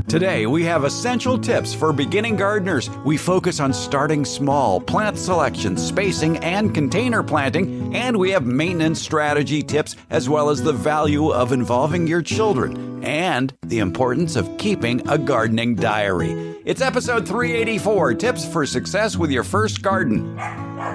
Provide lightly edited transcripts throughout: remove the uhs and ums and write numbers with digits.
Today, we have essential tips for beginning gardeners. We focus on starting small, plant selection, spacing, and container planting, and we have maintenance strategy tips as well as the value of involving your children and the importance of keeping a gardening diary. It's episode 384, Tips for Success with Your First Garden.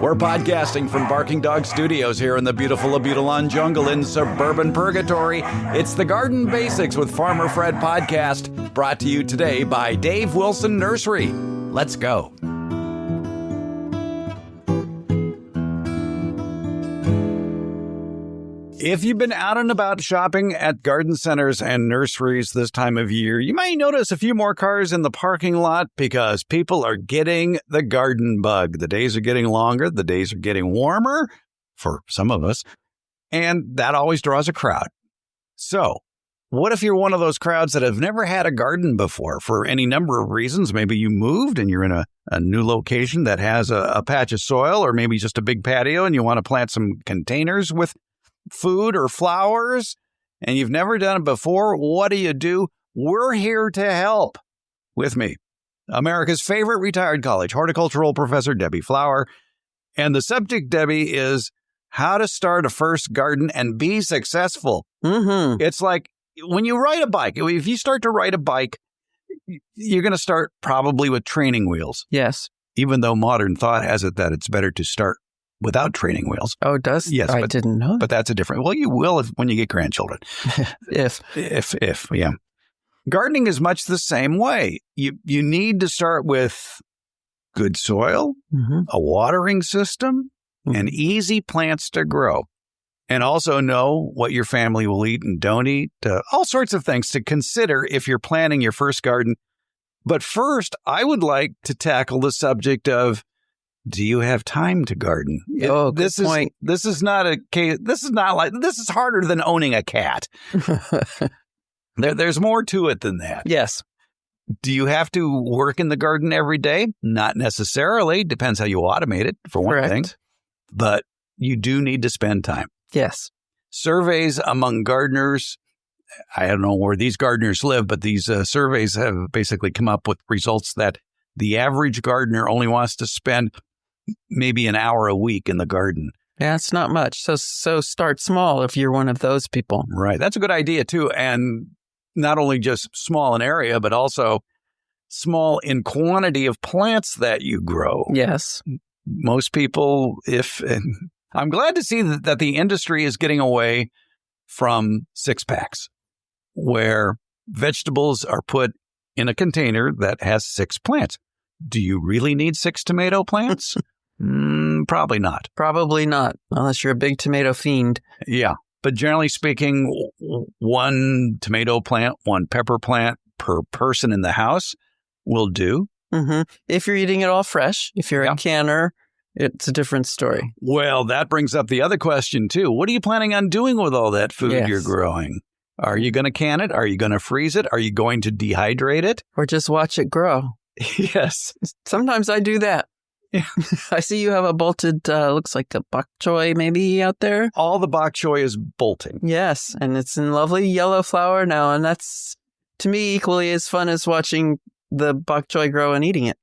We're podcasting from Barking Dog Studios here in the beautiful Abutilon jungle in suburban purgatory. It's the Garden Basics with Farmer Fred podcast, brought to you today by Dave Wilson Nursery. Let's go. If you've been out and about shopping at garden centers and nurseries this time of year, you might notice a few more cars in the parking lot because people are getting the garden bug. The days are getting longer. The days are getting warmer for some of us, and that always draws a crowd. So what if you're one of those crowds that have never had a garden before for any number of reasons? Maybe you moved and you're in a new location that has a patch of soil, or maybe just a big patio and you want to plant some containers with food or flowers, and you've never done it before. What do? We're here to help. With me, America's favorite retired college horticultural professor, Debbie Flower. And the subject, Debbie, is how to start a first garden and be successful. It's like when you ride a bike. If you start to ride a bike, you're going to start probably with training wheels. Yes. Even though modern thought has it that it's better to start without training wheels. Oh, it does? Yes. I didn't know that. But that's a different... Well, you will when you get grandchildren. If, yeah. Gardening is much the same way. You need to start with good soil, a watering system, and easy plants to grow. And also know what your family will eat and don't eat. All sorts of things to consider if you're planning your first garden. But first, I would like to tackle the subject of, do you have time to garden? Good point. This is not a case. This is harder than owning a cat. There's more to it than that. Yes. Do you have to work in the garden every day? Not necessarily. Depends how you automate it, for one thing. But you do need to spend time. Yes. Surveys among gardeners, I don't know where these gardeners live, but these surveys have basically come up with results that the average gardener only wants to spend maybe an hour a week in the garden. Yeah, it's not much. So start small if you're one of those people. Right. That's a good idea, too. And not only just small in area, but also small in quantity of plants that you grow. Yes. Most people, I'm glad to see that the industry is getting away from 6-packs, where vegetables are put in a container that has 6 plants. Do you really need 6 tomato plants? Probably not. Probably not, unless you're a big tomato fiend. Yeah. But generally speaking, 1 tomato plant, 1 pepper plant per person in the house will do. If you're eating it all fresh, if you're a canner, it's a different story. Well, that brings up the other question, too. What are you planning on doing with all that food you're growing? Are you going to can it? Are you going to freeze it? Are you going to dehydrate it? Or just watch it grow? Yes. Sometimes I do that. Yeah. I see you have a bolted, looks like a bok choy maybe out there. All the bok choy is bolting. Yes, and it's in lovely yellow flower now, and that's, to me, equally as fun as watching the bok choy grow and eating it.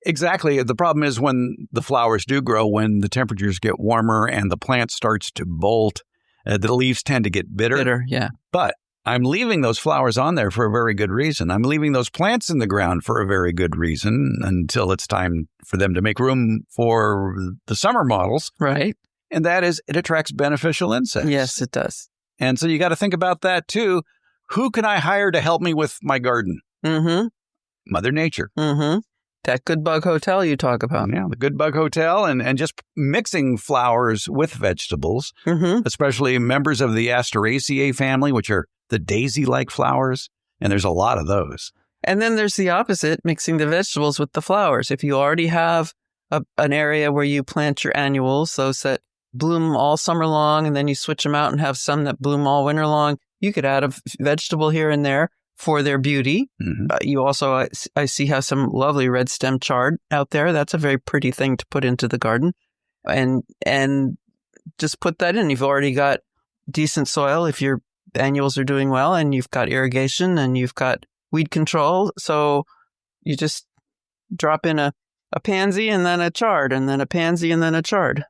Exactly. The problem is when the flowers do grow, when the temperatures get warmer and the plant starts to bolt, the leaves tend to get bitter. Yeah. But I'm leaving those flowers on there for a very good reason. I'm leaving those plants in the ground for a very good reason until it's time for them to make room for the summer models. Right. And that is, it attracts beneficial insects. Yes, it does. And so you got to think about that too. Who can I hire to help me with my garden? Mother Nature. That Good Bug Hotel you talk about. Yeah, the Good Bug Hotel, and just mixing flowers with vegetables, especially members of the Asteraceae family, which are the daisy-like flowers, and there's a lot of those. And then there's the opposite, mixing the vegetables with the flowers. If you already have an area where you plant your annuals, those that bloom all summer long, and then you switch them out and have some that bloom all winter long, you could add a vegetable here and there for their beauty. You also, I see, have some lovely red stem chard out there. That's a very pretty thing to put into the garden. And just put that in. You've already got decent soil if your annuals are doing well, and you've got irrigation, and you've got weed control. So you just drop in a pansy and then a chard, and then a pansy and then a chard.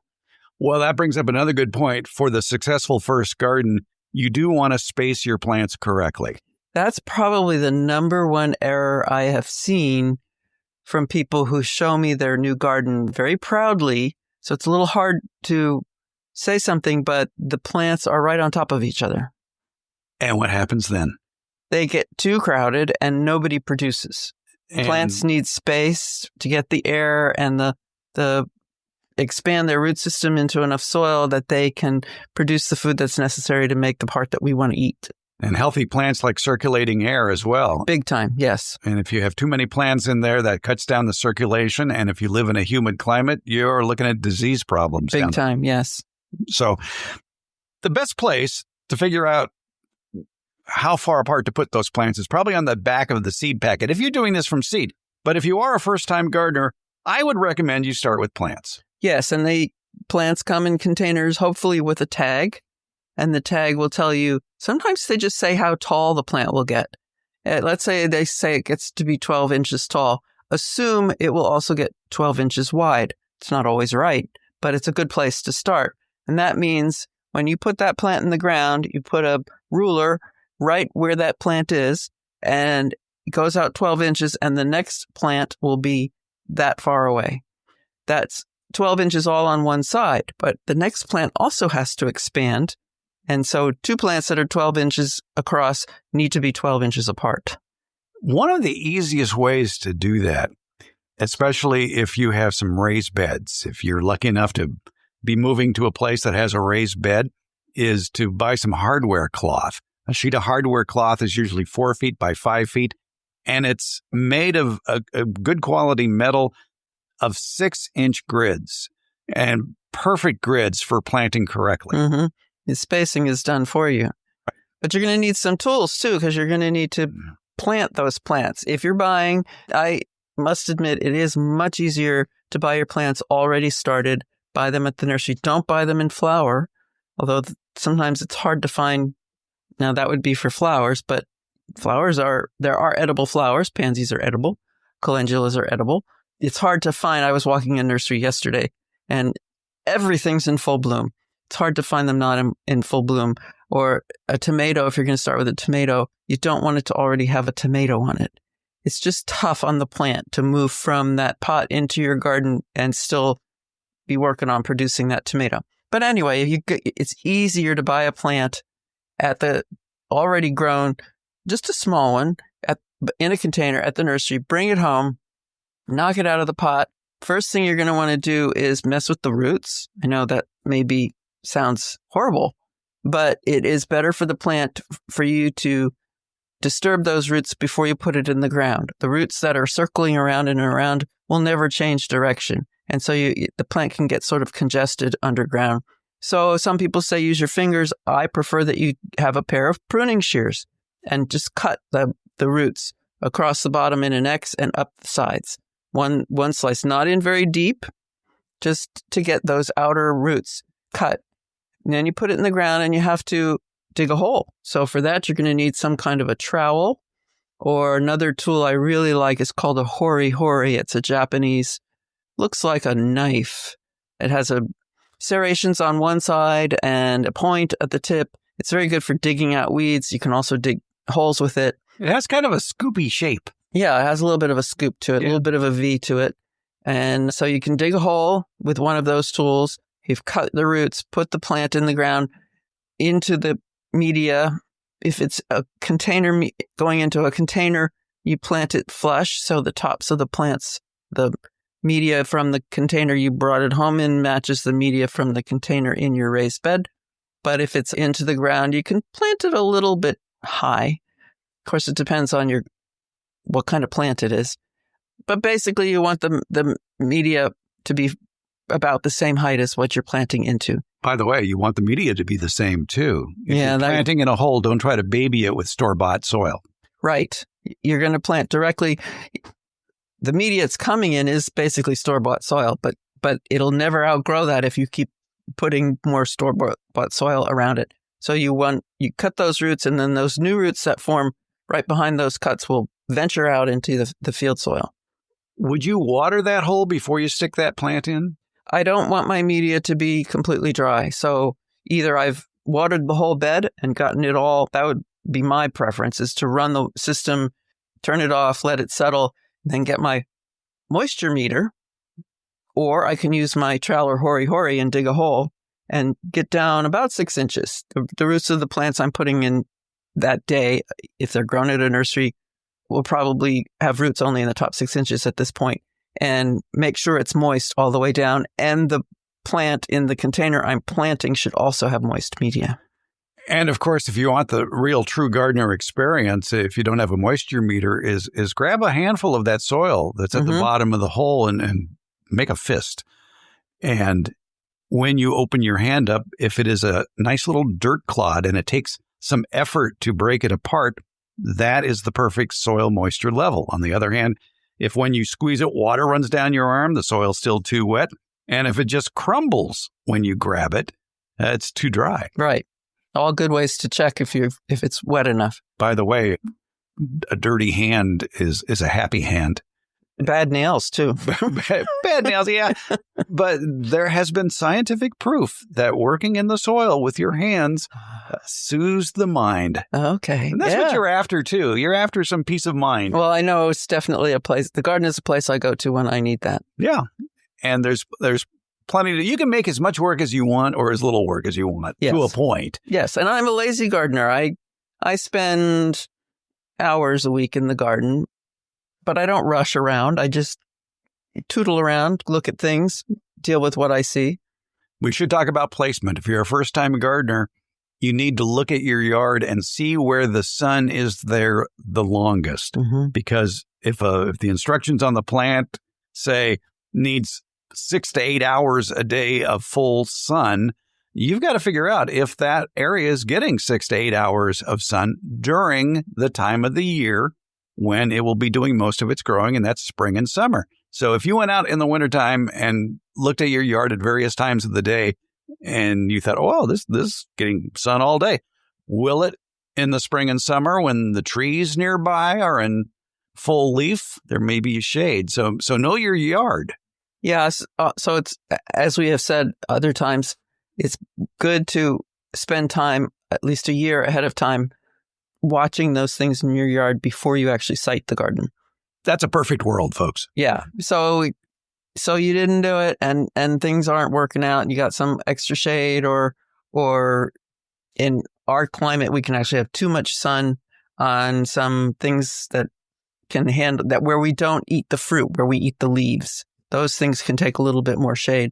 Well, that brings up another good point. For the successful first garden, you do want to space your plants correctly. That's probably the number one error I have seen from people who show me their new garden very proudly. So it's a little hard to say something, but the plants are right on top of each other. And what happens then? They get too crowded and nobody produces. Plants need space to get the air and the expand their root system into enough soil that they can produce the food that's necessary to make the part that we want to eat. And healthy plants like circulating air as well. Big time, yes. And if you have too many plants in there, that cuts down the circulation. And if you live in a humid climate, you're looking at disease problems. Big time, yes. So the best place to figure out how far apart to put those plants is probably on the back of the seed packet, if you're doing this from seed. But if you are a first-time gardener, I would recommend you start with plants. Yes, and plants come in containers, hopefully with a tag. And the tag will tell you, sometimes they just say how tall the plant will get. Let's say they say it gets to be 12 inches tall. Assume it will also get 12 inches wide. It's not always right, but it's a good place to start. And that means when you put that plant in the ground, you put a ruler right where that plant is, and it goes out 12 inches, and the next plant will be that far away. That's 12 inches all on one side, but the next plant also has to expand. And so 2 plants that are 12 inches across need to be 12 inches apart. One of the easiest ways to do that, especially if you have some raised beds, if you're lucky enough to be moving to a place that has a raised bed, is to buy some hardware cloth. A sheet of hardware cloth is usually 4 feet by 5 feet, and it's made of a good quality metal of 6-inch grids, and perfect grids for planting correctly. Mm-hmm. The spacing is done for you. But you're going to need some tools too, because you're going to need to plant those plants. If you're buying, I must admit, it is much easier to buy your plants already started. Buy them at the nursery. Don't buy them in flower, although sometimes it's hard to find. Now, that would be for flowers, but there are edible flowers. Pansies are edible. Calendulas are edible. It's hard to find. I was walking in a nursery yesterday, and everything's in full bloom. It's hard to find them not in full bloom. Or a tomato, if you're going to start with a tomato, you don't want it to already have a tomato on it. It's just tough on the plant to move from that pot into your garden and still be working on producing that tomato. But anyway, it's easier to buy a plant at the already grown, just a small one, in a container at the nursery, bring it home, knock it out of the pot. First thing you're going to want to do is mess with the roots. I know that sounds horrible, but it is better for the plant for you to disturb those roots before you put it in the ground. The roots that are circling around and around will never change direction. And so the plant can get sort of congested underground. So some people say use your fingers. I prefer that you have a pair of pruning shears and just cut the roots across the bottom in an X and up the sides. One slice, not in very deep, just to get those outer roots cut. And then you put it in the ground and you have to dig a hole. So for that, you're going to need some kind of a trowel, or another tool I really like is called a hori-hori. It's a Japanese, looks like a knife. It has serrations on one side and a point at the tip. It's very good for digging out weeds. You can also dig holes with it. It has kind of a scoopy shape. Yeah, it has a little bit of a scoop to it, a little bit of a V to it. And so you can dig a hole with one of those tools. You've cut the roots, put the plant in the ground, into the media. If it's a container going into a container, you plant it flush so the tops of the plants, the media from the container you brought it home in matches the media from the container in your raised bed. But if it's into the ground, you can plant it a little bit high. Of course, it depends on what kind of plant it is. But basically, you want the media to be about the same height as what you're planting into. By the way, you want the media to be the same, too. If you're planting in a hole, don't try to baby it with store-bought soil. Right. You're going to plant directly. The media it's coming in is basically store-bought soil, but it'll never outgrow that if you keep putting more store-bought soil around it. So you cut those roots, and then those new roots that form right behind those cuts will venture out into the field soil. Would you water that hole before you stick that plant in? I don't want my media to be completely dry. So either I've watered the whole bed and gotten it all, that would be my preference, is to run the system, turn it off, let it settle, then get my moisture meter. Or I can use my trowel or hori and dig a hole and get down about 6 inches. The roots of the plants I'm putting in that day, if they're grown at a nursery, will probably have roots only in the top 6 inches at this point, and make sure it's moist all the way down. And the plant in the container I'm planting should also have moist media. And of course, if you want the real true gardener experience, if you don't have a moisture meter, is grab a handful of that soil that's at the bottom of the hole and make a fist. And when you open your hand up, if it is a nice little dirt clod and it takes some effort to break it apart, that is the perfect soil moisture level. On the other hand, if when you squeeze it, water runs down your arm, the soil's still too wet. And if it just crumbles when you grab it, it's too dry. Right. All good ways to check if it's wet enough. By the way, a dirty hand is a happy hand. Bad nails, too. Bad nails, yeah. But there has been scientific proof that working in the soil with your hands soothes the mind. Okay. And that's what you're after, too. You're after some peace of mind. Well, I know it's definitely a place. The garden is a place I go to when I need that. Yeah. And there's plenty you can make as much work as you want or as little work as you want to a point. Yes. And I'm a lazy gardener. I spend hours a week in the garden, but I don't rush around. I just tootle around, look at things, deal with what I see. We should talk about placement. If you're a first-time gardener, you need to look at your yard and see where the sun is there the longest. Because if the instructions on the plant say needs 6 to 8 hours a day of full sun, you've got to figure out if that area is getting 6 to 8 hours of sun during the time of the year when it will be doing most of its growing, and that's spring and summer. So if you went out in the wintertime and looked at your yard at various times of the day and you thought, oh, this is getting sun all day, will it in the spring and summer when the trees nearby are in full leaf? There may be a shade. So know your yard. Yes. So it's, as we have said other times, it's good to spend time, at least a year ahead of time, watching those things in your yard before you actually site the garden. That's a perfect world, folks. Yeah. So you didn't do it and things aren't working out and you got some extra shade or in our climate, we can actually have too much sun on some things that can handle that, where we don't eat the fruit, where we eat the leaves. Those things can take a little bit more shade.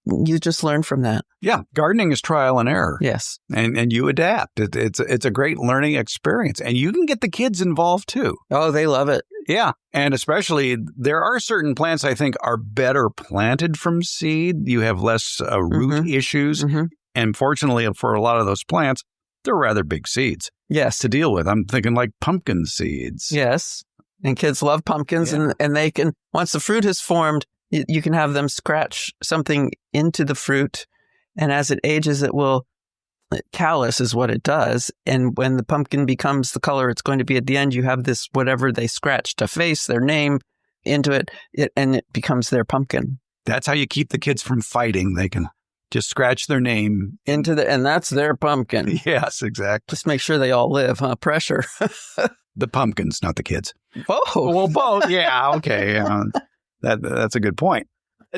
You just learn from that. Yeah. Gardening is trial and error. Yes. And you adapt. It's a great learning experience. And you can get the kids involved too. Oh, they love it. Yeah. And especially there are certain plants I think are better planted from seed. You have less root issues. And fortunately for a lot of those plants, they're rather big seeds. Yes. To deal with. I'm thinking like pumpkin seeds. Yes. And kids love pumpkins and they can, once the fruit has formed, you can have them scratch something into the fruit. And as it ages, callus is what it does. And when the pumpkin becomes the color it's going to be at the end, you have this, whatever they scratched, a face, their name into it, and it becomes their pumpkin. That's how you keep the kids from fighting. They can just scratch their name and that's their pumpkin. Yes, exactly. Just make sure they all live, huh? Pressure. The pumpkins, not the kids. Oh, well, both. Yeah. Okay. That's a good point.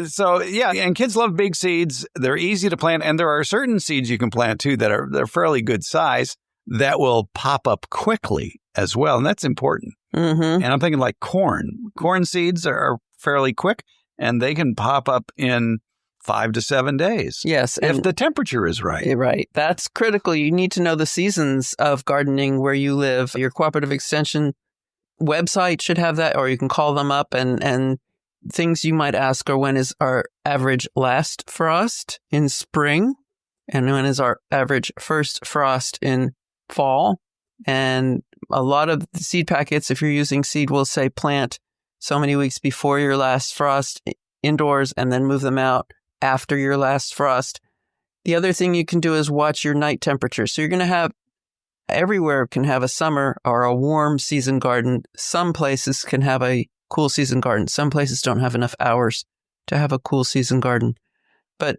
So, yeah, and kids love big seeds. They're easy to plant. And there are certain seeds you can plant, too, they're fairly good size that will pop up quickly as well. And that's important. And I'm thinking like corn. Corn seeds are fairly quick, and they can pop up in 5 to 7 days. Yes. If the temperature is right. Right. That's critical. You need to know the seasons of gardening where you live. Your cooperative extension website should have that, or you can call them up and things you might ask are, when is our average last frost in spring? And when is our average first frost in fall? And a lot of the seed packets, if you're using seed, will say plant so many weeks before your last frost indoors and then move them out after your last frost. The other thing you can do is watch your night temperature. So you're going to have everywhere can have a summer or a warm season garden. Some places can have a cool season garden. Some places don't have enough hours to have a cool season garden. But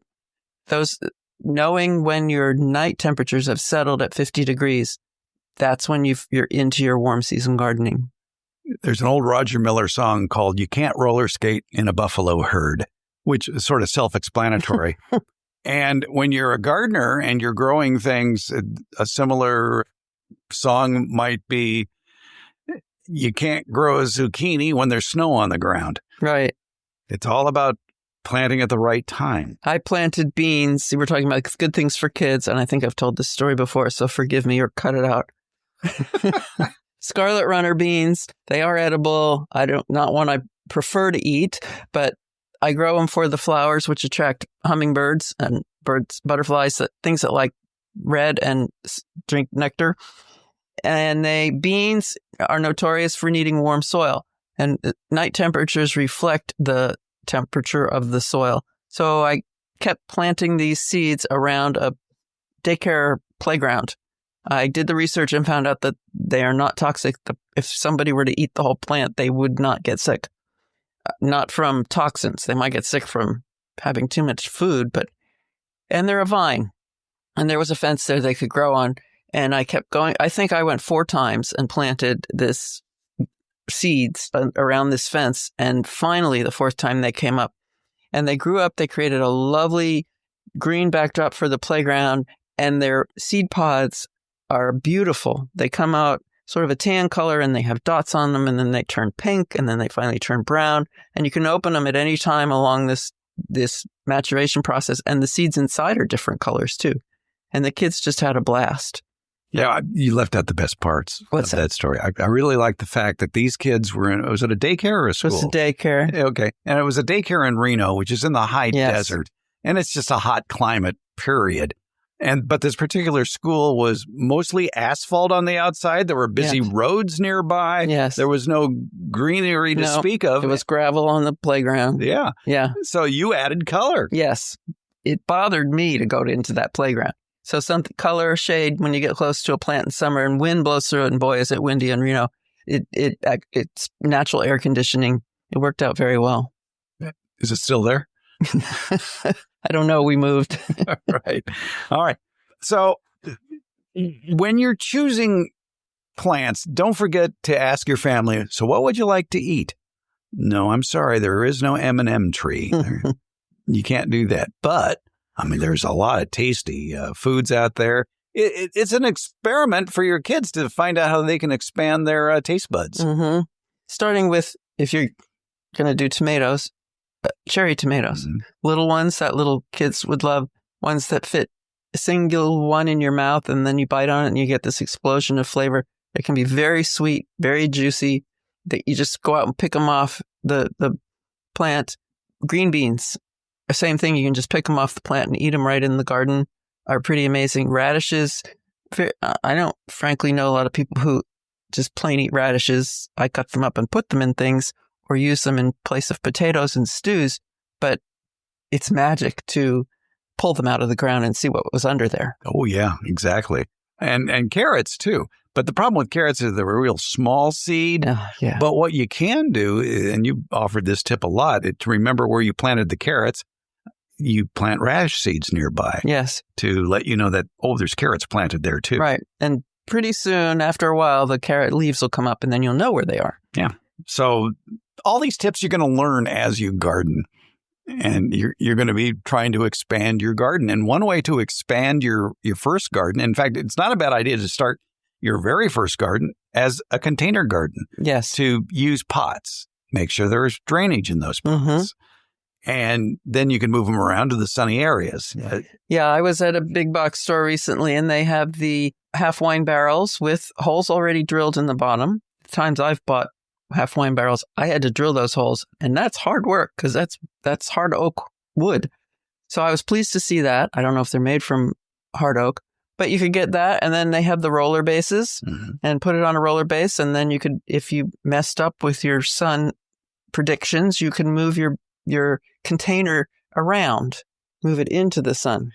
knowing when your night temperatures have settled at 50 degrees, that's when you're into your warm season gardening. There's an old Roger Miller song called "You Can't Roller Skate in a Buffalo Herd," which is sort of self-explanatory. And when you're a gardener and you're growing things, a similar song might be, "You can't grow a zucchini when there's snow on the ground." Right. It's all about planting at the right time. I planted beans. We're talking about good things for kids, and I think I've told this story before, so forgive me or cut it out. Scarlet runner beans, they are edible. Not one I prefer to eat, but I grow them for the flowers, which attract hummingbirds and butterflies, things that like red and drink nectar. And beans are notorious for needing warm soil, and night temperatures reflect the temperature of the soil. So I kept planting these seeds around a daycare playground. I did the research and found out that they are not toxic. If somebody were to eat the whole plant, they would not get sick. Not from toxins. They might get sick from having too much food, and they're a vine. And there was a fence there they could grow on. And I kept going. I think I went 4 times and planted this seeds around this fence. And finally, the 4th time they came up and they grew up. They created a lovely green backdrop for the playground, and their seed pods are beautiful. They come out sort of a tan color and they have dots on them, and then they turn pink, and then they finally turn brown. And you can open them at any time along this maturation process. And the seeds inside are different colors too. And the kids just had a blast. Yeah, you left out the best parts of that story. I really like the fact that these kids were was it a daycare or a school? It was a daycare. Okay. And it was a daycare in Reno, which is in the high desert. And it's just a hot climate, period. But this particular school was mostly asphalt on the outside. There were busy roads nearby. Yes. There was no greenery to speak of. It was gravel on the playground. Yeah. Yeah. So you added color. Yes. It bothered me to go into that playground. So something color, shade, when you get close to a plant in summer and wind blows through it, and boy, is it windy in Reno. It's natural air conditioning. It worked out very well. Is it still there? I don't know. We moved. Right. All right. So when you're choosing plants, don't forget to ask your family, so what would you like to eat? No, I'm sorry. There is no M&M tree. You can't do that. But, I mean, there's a lot of tasty foods out there. It's an experiment for your kids to find out how they can expand their taste buds. Mm-hmm. Starting with, if you're going to do tomatoes, cherry tomatoes, little ones that little kids would love, ones that fit a single one in your mouth, and then you bite on it and you get this explosion of flavor. It can be very sweet, very juicy, that you just go out and pick them off the plant. Green beans, the same thing. You can just pick them off the plant and eat them right in the garden, are pretty amazing. Radishes, I don't frankly know a lot of people who just plain eat radishes. I cut them up and put them in things, or use them in place of potatoes and stews, but it's magic to pull them out of the ground and see what was under there. Oh, yeah, exactly. And carrots, too. But the problem with carrots is they're a real small seed. Yeah. But what you can do, and you offered this tip a lot, to remember where you planted the carrots, you plant radish seeds nearby. Yes. To let you know that, there's carrots planted there, too. Right. And pretty soon, after a while, the carrot leaves will come up, and then you'll know where they are. Yeah. So all these tips you're going to learn as you garden, and you're going to be trying to expand your garden. And one way to expand your first garden, in fact, it's not a bad idea to start your very first garden as a container garden. Yes. To use pots. Make sure there's drainage in those pots. Mm-hmm. And then you can move them around to the sunny areas. Yeah, I was at a big box store recently, and they have the half wine barrels with holes already drilled in the bottom. The times I've bought half wine barrels, I had to drill those holes, and that's hard work because that's hard oak wood. So I was pleased to see that. I don't know if they're made from hard oak, but you could get that, and then they have the roller bases, and put it on a roller base, and then you could, if you messed up with your sun predictions, you can move your container around, move it into the sun.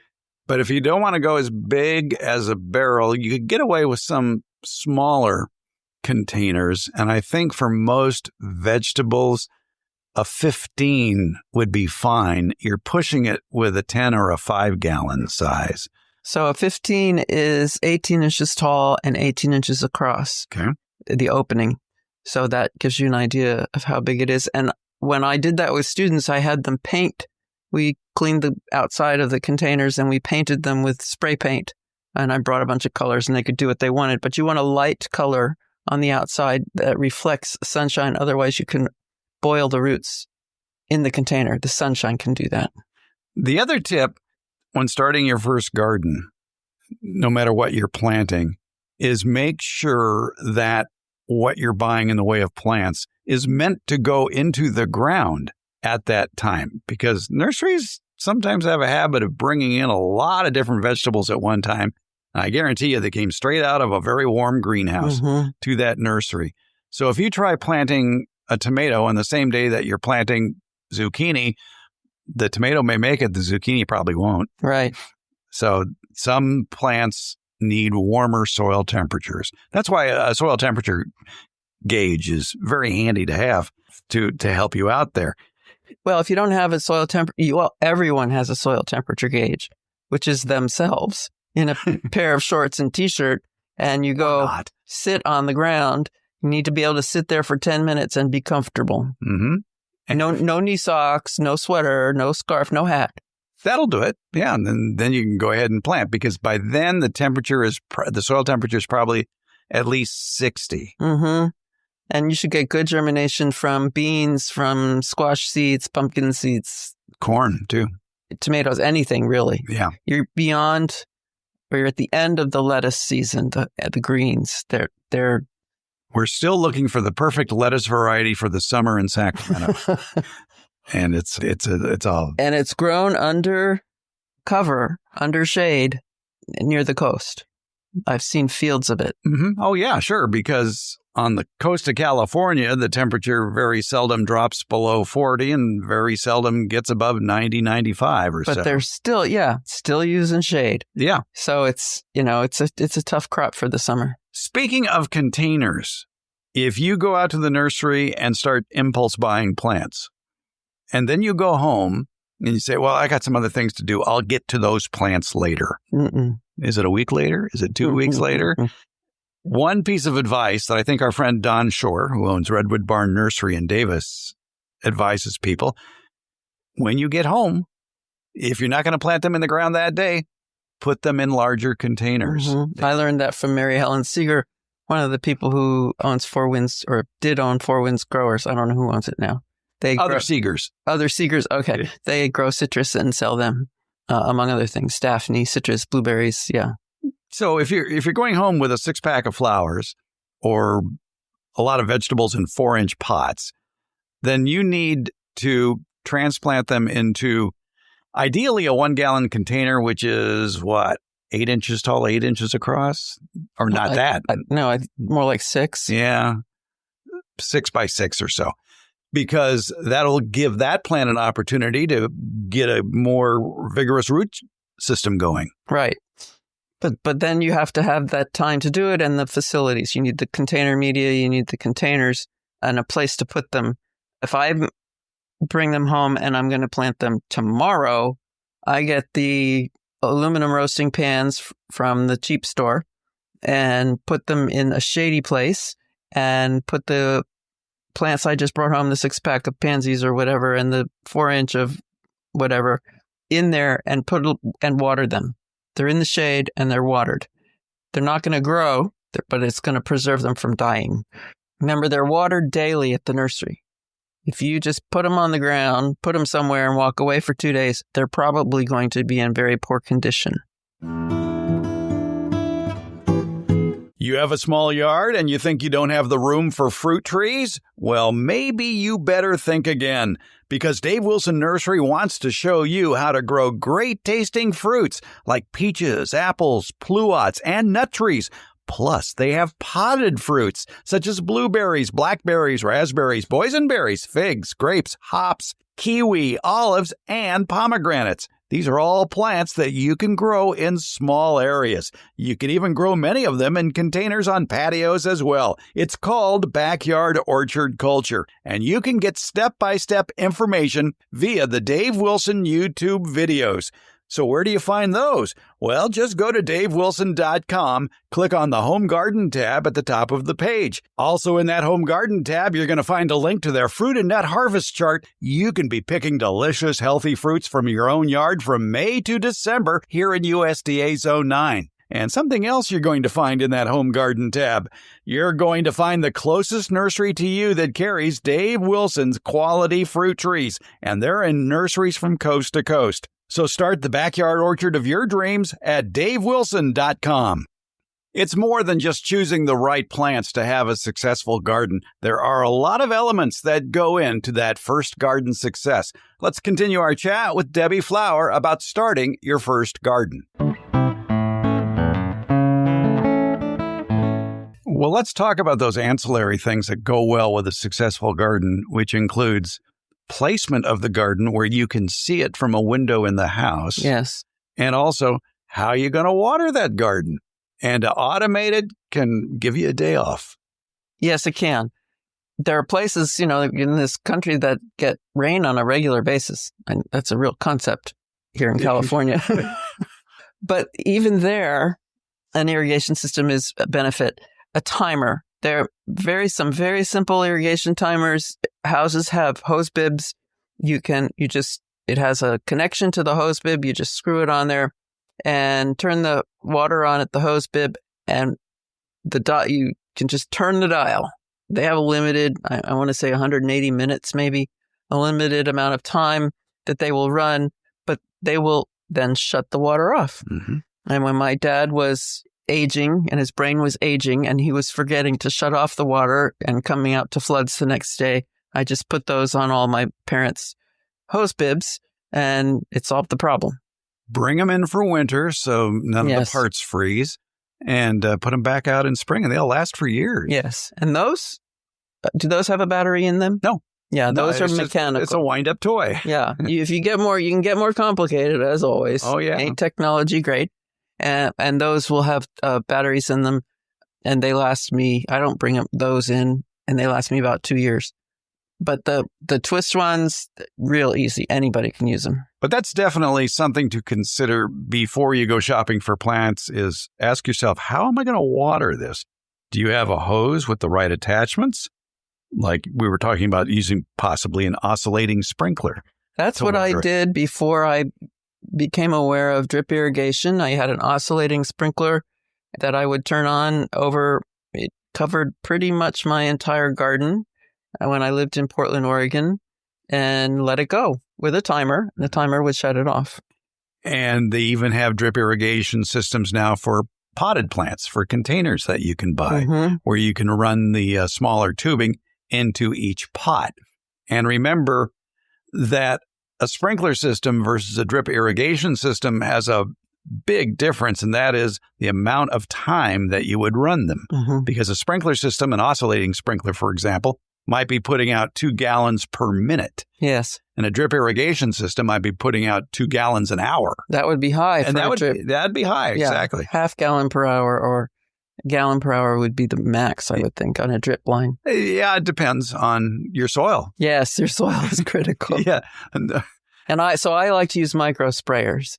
But if you don't want to go as big as a barrel, you could get away with some smaller containers. And I think for most vegetables, a 15 would be fine. You're pushing it with a 10 or a 5-gallon size. So a 15 is 18 inches tall and 18 inches across. Okay. The opening. So that gives you an idea of how big it is. And when I did that with students, I had them paint. We cleaned the outside of the containers and we painted them with spray paint. And I brought a bunch of colors and they could do what they wanted. But you want a light color on the outside that reflects sunshine. Otherwise, you can boil the roots in the container. The sunshine can do that. The other tip when starting your first garden, no matter what you're planting, is make sure that what you're buying in the way of plants is meant to go into the ground at that time, because nurseries sometimes have a habit of bringing in a lot of different vegetables at one time. I guarantee you they came straight out of a very warm greenhouse to that nursery. So if you try planting a tomato on the same day that you're planting zucchini, the tomato may make it, the zucchini probably won't. Right. So some plants need warmer soil temperatures. That's why a soil temperature gauge is very handy to have to help you out there. Well, if you don't have a soil temperature, well, everyone has a soil temperature gauge, which is themselves in a pair of shorts and t-shirt, and you go sit on the ground. You need to be able to sit there for 10 minutes and be comfortable. Mm-hmm. And no knee socks, no sweater, no scarf, no hat. That'll do it. Yeah, and then you can go ahead and plant, because by then the soil temperature is probably at least 60. Mm-hmm. And you should get good germination from beans, from squash seeds, pumpkin seeds. Corn, too. Tomatoes, anything, really. Yeah. You're beyond, or you're at the end of the lettuce season, the greens. They're We're still looking for the perfect lettuce variety for the summer in Sacramento. And it's all. And it's grown under cover, under shade, near the coast. I've seen fields of it. Mm-hmm. Oh, yeah, sure. Because on the coast of California, the temperature very seldom drops below 40 and very seldom gets above 90, 95 or so. But they're still using shade. Yeah. So it's a tough crop for the summer. Speaking of containers, if you go out to the nursery and start impulse buying plants, and then you go home and you say, well, I got some other things to do, I'll get to those plants later. Mm-mm. Is it a week later? Is it 2 weeks later? One piece of advice that I think our friend Don Shore, who owns Redwood Barn Nursery in Davis, advises people: when you get home, if you're not going to plant them in the ground that day, put them in larger containers. Mm-hmm. I learned that from Mary Helen Seeger, one of the people who owns Four Winds, or did own Four Winds Growers. I don't know who owns it now. Other Seegers. Other Seegers, okay. They grow citrus and sell them, among other things. Daphne, citrus, blueberries, yeah. So if you're going home with a 6-pack of flowers or a lot of vegetables in 4-inch pots, then you need to transplant them into ideally a 1-gallon container, which is 8 inches tall, 8 inches across, or not that? No, more like 6. Yeah, 6 by 6 or so, because that'll give that plant an opportunity to get a more vigorous root system going. Right. But then you have to have that time to do it and the facilities. You need the container media, you need the containers, and a place to put them. If I bring them home and I'm going to plant them tomorrow, I get the aluminum roasting pans from the cheap store and put them in a shady place and put the plants I just brought home, the 6-pack of pansies or whatever, and the 4-inch of whatever in there and water them. They're in the shade and they're watered. They're not going to grow, but it's going to preserve them from dying. Remember, they're watered daily at the nursery. If you just put them on the ground, put them somewhere and walk away for 2 days, they're probably going to be in very poor condition. You have a small yard and you think you don't have the room for fruit trees? Well, maybe you better think again, because Dave Wilson Nursery wants to show you how to grow great tasting fruits like peaches, apples, pluots, and nut trees. Plus, they have potted fruits such as blueberries, blackberries, raspberries, boysenberries, figs, grapes, hops, kiwi, olives, and pomegranates. These are all plants that you can grow in small areas. You can even grow many of them in containers on patios as well. It's called backyard orchard culture, and you can get step-by-step information via the Dave Wilson YouTube videos. So where do you find those? Well, just go to davewilson.com, click on the Home Garden tab at the top of the page. Also in that Home Garden tab, you're going to find a link to their fruit and nut harvest chart. You can be picking delicious, healthy fruits from your own yard from May to December here in USDA Zone 9. And something else you're going to find in that Home Garden tab. You're going to find the closest nursery to you that carries Dave Wilson's quality fruit trees, and they're in nurseries from coast to coast. So start the backyard orchard of your dreams at davewilson.com. It's more than just choosing the right plants to have a successful garden. There are a lot of elements that go into that first garden success. Let's continue our chat with Debbie Flower about starting your first garden. Well, let's talk about those ancillary things that go well with a successful garden, which includes placement of the garden where you can see it from a window in the house. Yes. And also how you're going to water that garden. And automated can give you a day off. Yes, it can. There are places, in this country that get rain on a regular basis. And that's a real concept here in California. But even there, an irrigation system is a benefit. A timer. There are some very simple irrigation timers. Houses have hose bibs. It has a connection to the hose bib. You just screw it on there and turn the water on at the hose bib, and you can just turn the dial. They have a limited, I want to say 180 minutes, maybe a limited amount of time that they will run, but they will then shut the water off. Mm-hmm. And when my dad was aging and his brain was aging and he was forgetting to shut off the water and coming out to floods the next day, I just put those on all my parents' hose bibs and it solved the problem. Bring them in for winter so none of the parts freeze, and put them back out in spring and they'll last for years. Yes. And do those have a battery in them? No. Yeah, those are mechanical. It's a wind-up toy. Yeah. If you get more, you can get more complicated as always. Oh, yeah. Ain't technology great? And those will have batteries in them, and they last me. I don't bring those in, and they last me about 2 years. But the twist ones, real easy. Anybody can use them. But that's definitely something to consider before you go shopping for plants is ask yourself, how am I going to water this? Do you have a hose with the right attachments? Like we were talking about using possibly an oscillating sprinkler. That's what I did before I became aware of drip irrigation. I had an oscillating sprinkler that I would turn on over. It covered pretty much my entire garden when I lived in Portland, Oregon, and let it go with a timer. The timer would shut it off. And they even have drip irrigation systems now for potted plants, for containers that you can buy, where you can run the smaller tubing into each pot. And remember that a sprinkler system versus a drip irrigation system has a big difference, and that is the amount of time that you would run them. Because a sprinkler system, an oscillating sprinkler, for example, might be putting out 2 gallons per minute. Yes. And a drip irrigation system might be putting out 2 gallons an hour. That would be high. And that'd be high, yeah, exactly. Half gallon per hour or a gallon per hour would be the max, I would think, on a drip line. Yeah, it depends on your soil. Yes, your soil is critical. Yeah. So I like to use micro sprayers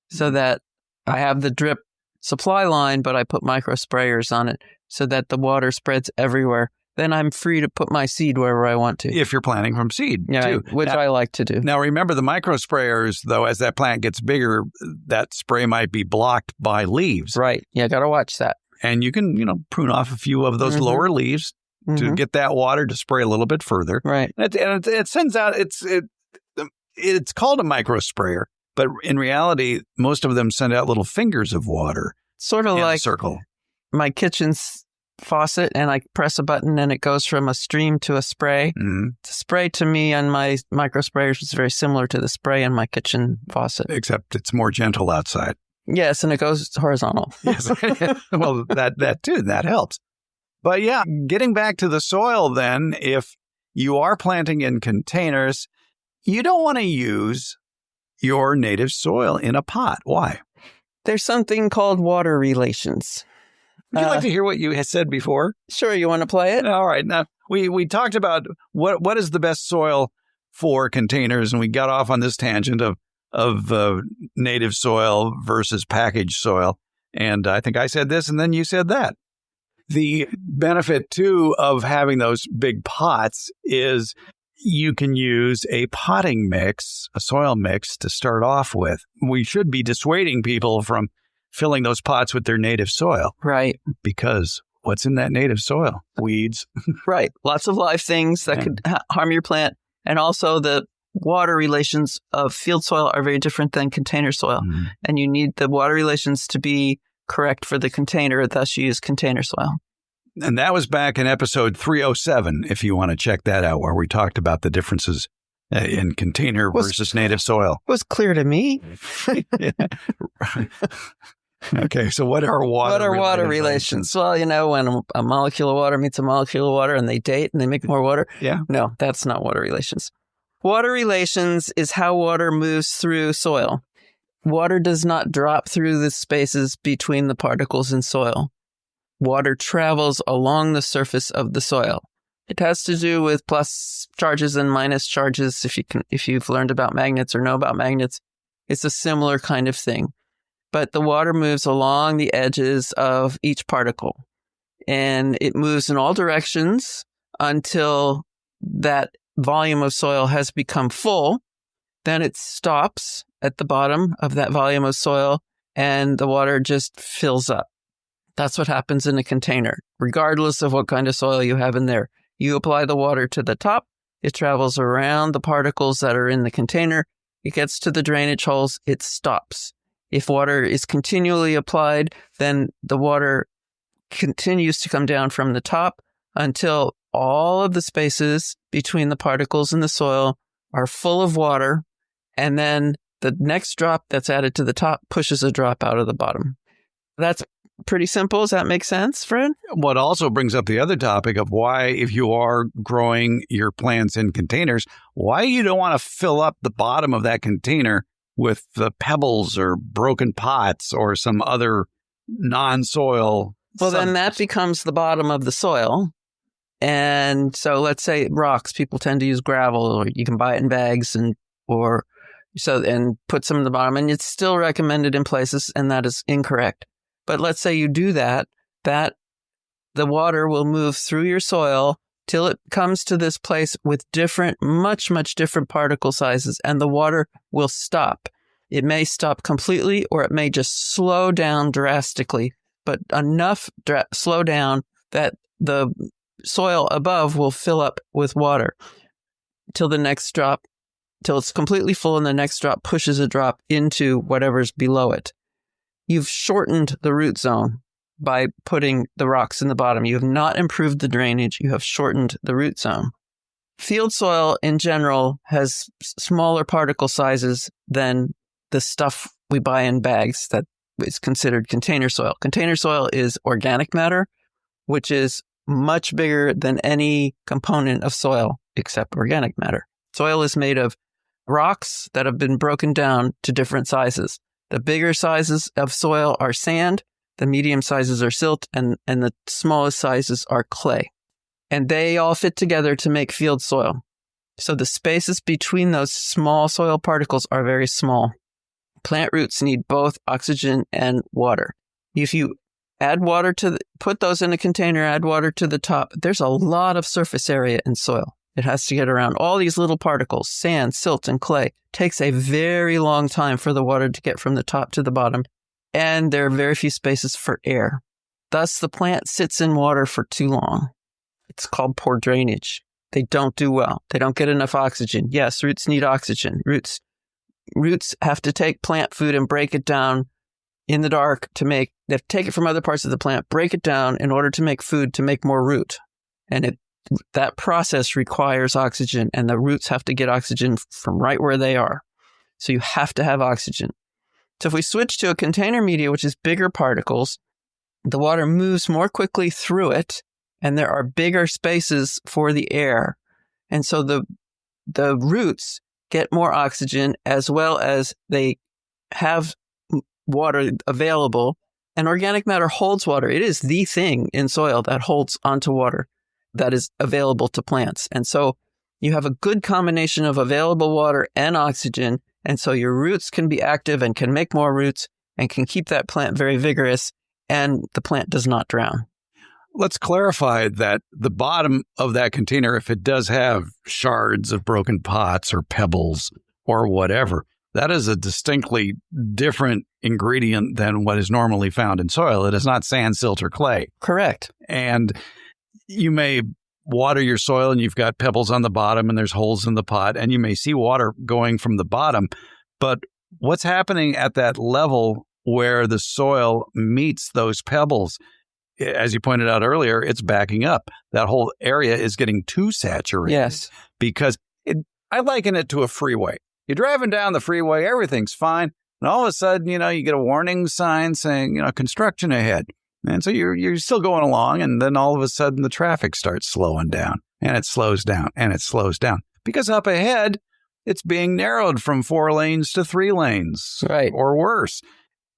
so that I have the drip supply line, but I put micro sprayers on it so that the water spreads everywhere. Then I'm free to put my seed wherever I want to. If you're planting from seed, too. Which I like to do. Now, remember the micro sprayers, though, as that plant gets bigger, that spray might be blocked by leaves. Right. Yeah, got to watch that. And you can, prune off a few of those lower leaves to get that water to spray a little bit further. Right. And it sends out, it's called a micro sprayer, but in reality, most of them send out little fingers of water. Sort of like a circle. My kitchen's faucet, and I press a button and it goes from a stream to a spray. The spray to me on my micro sprayers is very similar to the spray in my kitchen faucet. Except it's more gentle outside. Yes, and it goes horizontal. Yes. Well, that too, that helps. But yeah, getting back to the soil then, if you are planting in containers, you don't want to use your native soil in a pot. Why? There's something called water relations. Would you like to hear what you had said before? Sure, you want to play it? All right. Now, we talked about what is the best soil for containers, and we got off on this tangent of native soil versus packaged soil. And I think I said this, and then you said that. The benefit, too, of having those big pots is you can use a potting mix, a soil mix, to start off with. We should be dissuading people from filling those pots with their native soil. Right. Because what's in that native soil? Weeds. Right. Lots of live things that could harm your plant. And also the water relations of field soil are very different than container soil. Mm-hmm. And you need the water relations to be correct for the container, thus you use container soil. And that was back in episode 307, if you want to check that out, where we talked about the differences in container versus native soil. It was clear to me. Okay, so what are water relations? Well, when a molecule of water meets a molecule of water and they date and they make more water. Yeah. No, that's not water relations. Water relations is how water moves through soil. Water does not drop through the spaces between the particles in soil. Water travels along the surface of the soil. It has to do with plus charges and minus charges. If you've learned about magnets or know about magnets, it's a similar kind of thing. But the water moves along the edges of each particle, and it moves in all directions until that volume of soil has become full. Then it stops at the bottom of that volume of soil, and the water just fills up. That's what happens in a container, regardless of what kind of soil you have in there. You apply the water to the top, it travels around the particles that are in the container, it gets to the drainage holes, it stops. If water is continually applied, then the water continues to come down from the top until all of the spaces between the particles in the soil are full of water, and then the next drop that's added to the top pushes a drop out of the bottom. That's pretty simple. Does that make sense, Fred? What also brings up the other topic of why, if you are growing your plants in containers, why you don't want to fill up the bottom of that container with the pebbles or broken pots or some other non-soil. Well, then that becomes the bottom of the soil. And so let's say rocks, people tend to use gravel, or you can buy it in bags and put some in the bottom, and it's still recommended in places, and that is incorrect. But let's say you do that the water will move through your soil till it comes to this place with much, much different particle sizes, and the water will stop. It may stop completely, or it may just slow down drastically, but enough slow down that the soil above will fill up with water till it's completely full, and the next drop pushes a drop into whatever's below it. You've shortened the root zone by putting the rocks in the bottom. You have not improved the drainage. You have shortened the root zone. Field soil in general has smaller particle sizes than the stuff we buy in bags that is considered container soil. Container soil is organic matter, which is much bigger than any component of soil except organic matter. Soil is made of rocks that have been broken down to different sizes. The bigger sizes of soil are sand, the medium sizes are silt, and the smallest sizes are clay. And they all fit together to make field soil. So the spaces between those small soil particles are very small. Plant roots need both oxygen and water. If you add water put those in a container, add water to the top, there's a lot of surface area in soil. It has to get around all these little particles, sand, silt, and clay. It takes a very long time for the water to get from the top to the bottom, and there are very few spaces for air. Thus, the plant sits in water for too long. It's called poor drainage. They don't do well. They don't get enough oxygen. Yes, roots need oxygen. Roots have to take plant food and break it down in the dark they have to take it from other parts of the plant, break it down in order to make food to make more root. And that process requires oxygen, and the roots have to get oxygen from right where they are. So you have to have oxygen. So if we switch to a container media, which is bigger particles, the water moves more quickly through it, and there are bigger spaces for the air. And so the roots get more oxygen, as well as they have water available. And organic matter holds water. It is the thing in soil that holds onto water that is available to plants. And so you have a good combination of available water and oxygen. And so your roots can be active and can make more roots and can keep that plant very vigorous, and the plant does not drown. Let's clarify that the bottom of that container, if it does have shards of broken pots or pebbles or whatever, that is a distinctly different ingredient than what is normally found in soil. It is not sand, silt, or clay. Correct. And you may water your soil and you've got pebbles on the bottom and there's holes in the pot, and you may see water going from the bottom. But what's happening at that level where the soil meets those pebbles, as you pointed out earlier, it's backing up. That whole area is getting too saturated. Yes. Because I liken it to a freeway. You're driving down the freeway, everything's fine. And all of a sudden, you get a warning sign saying, construction ahead. And so you're still going along. And then all of a sudden the traffic starts slowing down, and it slows down and it slows down because up ahead, it's being narrowed from 4 lanes to 3 lanes, right, or worse.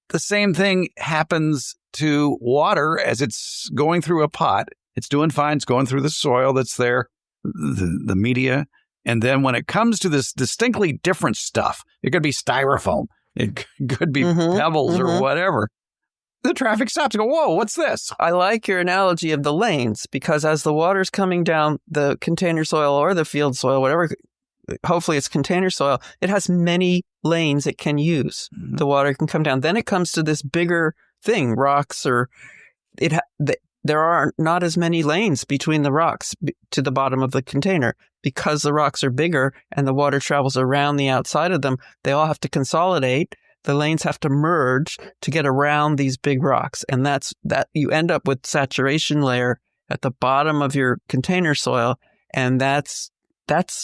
The same thing happens to water as it's going through a pot. It's doing fine. It's going through the soil that's there, the media. And then when it comes to this distinctly different stuff, it could be styrofoam, it could be pebbles or whatever. The traffic stops and go, whoa, what's this? I like your analogy of the lanes, because as the water's coming down the container soil or the field soil, whatever, hopefully it's container soil, it has many lanes it can use. Mm-hmm. The water can come down. Then it comes to this bigger thing, rocks, or there are not as many lanes between the rocks to the bottom of the container. Because the rocks are bigger and the water travels around the outside of them, they all have to consolidate. The lanes have to merge to get around these big rocks. And that you end up with saturation layer at the bottom of your container soil. And that's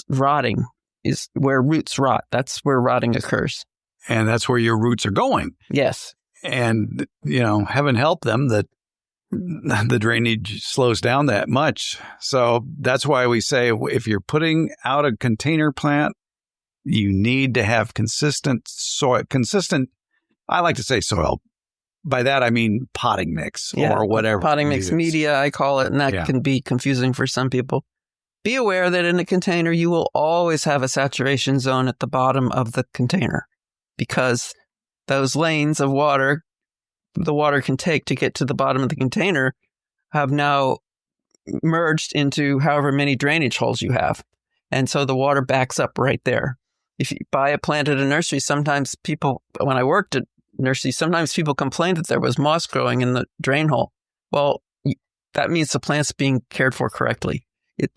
rotting, is where roots rot. That's where rotting occurs. And that's where your roots are going. Yes. And, heaven help them that the drainage slows down that much. So that's why we say if you're putting out a container plant, you need to have consistent soil, I like to say soil. By that, I mean potting mix or whatever. Potting mix media, I call it, and that can be confusing for some people. Be aware that in a container, you will always have a saturation zone at the bottom of the container, because those lanes of water the water can take to get to the bottom of the container have now merged into however many drainage holes you have. And so the water backs up right there. If you buy a plant at a nursery, sometimes people, when I worked at nurseries, sometimes people complained that there was moss growing in the drain hole. Well, that means the plant's being cared for correctly. It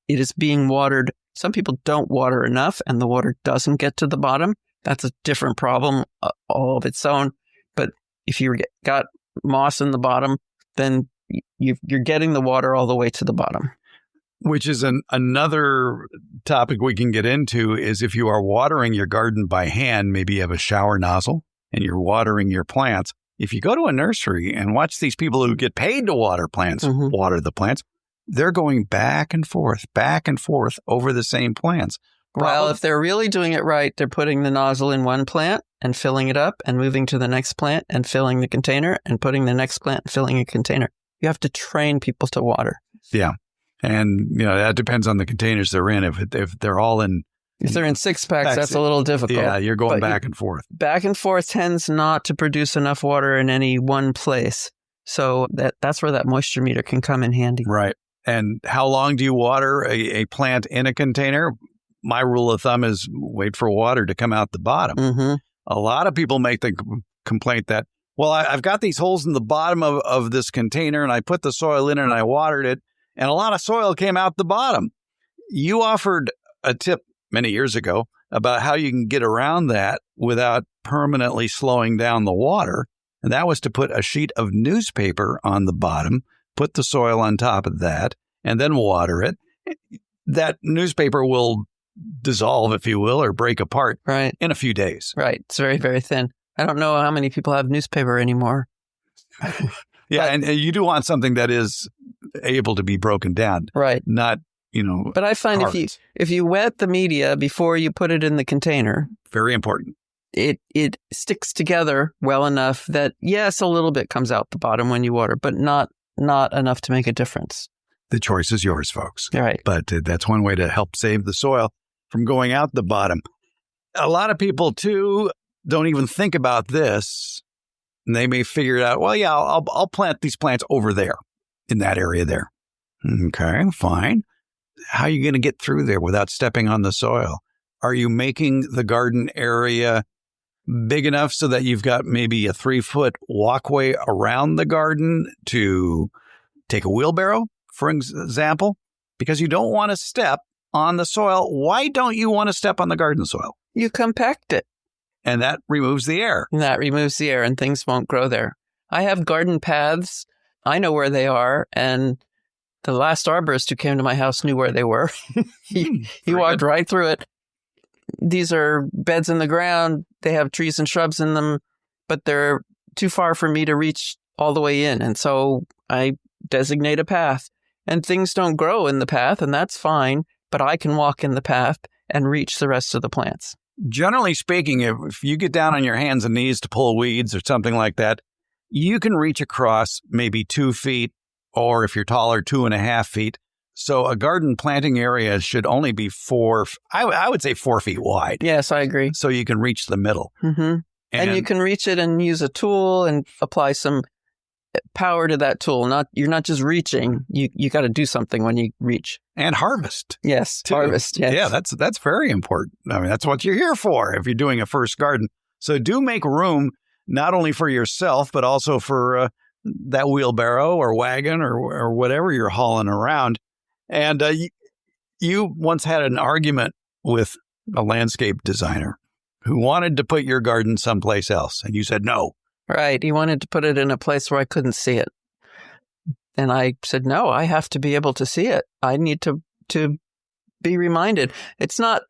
is being watered. Some people don't water enough and the water doesn't get to the bottom. That's a different problem all of its own. But if you got moss in the bottom, then you're getting the water all the way to the bottom. Which is another topic we can get into is if you are watering your garden by hand, maybe you have a shower nozzle and you're watering your plants. If you go to a nursery and watch these people who get paid to water plants, water the plants, they're going back and forth over the same plants. Well, if they're really doing it right, they're putting the nozzle in one plant and filling it up and moving to the next plant and filling the container and putting the next plant and filling a container. You have to train people to water. Yeah. And, that depends on the containers they're in. If they're all in... If they're in 6-packs, that's a little difficult. Yeah, you're going back and forth. Back and forth tends not to produce enough water in any one place. So that's where that moisture meter can come in handy. Right. And how long do you water a plant in a container? My rule of thumb is wait for water to come out the bottom. Mm-hmm. A lot of people make the complaint that, well, I've got these holes in the bottom of this container and I put the soil in and I watered it and a lot of soil came out the bottom. You offered a tip many years ago about how you can get around that without permanently slowing down the water. And that was to put a sheet of newspaper on the bottom, put the soil on top of that, and then water it. That newspaper will dissolve, if you will, or break apart in a few days. Right. It's very, very thin. I don't know how many people have newspaper anymore. Yeah, and you do want something that is able to be broken down. Right. Not But I find cards. if you wet the media before you put it in the container, Very important. it sticks together well enough that, yes, a little bit comes out the bottom when you water, but not enough to make a difference. The choice is yours, folks. All right. But that's one way to help save the soil from going out the bottom. A lot of people, too, don't even think about this. And they may figure it out, well, yeah, I'll plant these plants over there in that area there. Okay, fine. How are you going to get through there without stepping on the soil? Are you making the garden area big enough so that you've got maybe a 3-foot walkway around the garden to take a wheelbarrow, for example? Because you don't want to step on the soil. Why don't you want to step on the garden soil? You compact it. And that removes the air. And things won't grow there. I have garden paths. I know where they are. And the last arborist who came to my house knew where they were. He walked right through it. These are beds in the ground. They have trees and shrubs in them, but they're too far for me to reach all the way in. And so I designate a path. And things don't grow in the path, and that's fine. But I can walk in the path and reach the rest of the plants. Generally speaking, if you get down on your hands and knees to pull weeds or something like that, you can reach across maybe 2 feet, or if you're taller, 2.5 feet. So a garden planting area should only be 4 feet wide. Yes, I agree. So you can reach the middle. Mm-hmm. And you can reach it and use a tool and apply some power to that tool. You're not just reaching. You got to do something when you reach. And harvest. Yes, too. harvest. Yes. Yeah, that's very important. I mean, that's what you're here for if you're doing a first garden. So do make room not only for yourself, but also for that wheelbarrow or wagon or whatever you're hauling around. And you once had an argument with a landscape designer who wanted to put your garden someplace else. And you said no. Right. He wanted to put it in a place where I couldn't see it. And I said, no, I have to be able to see it. I need to be reminded. It's not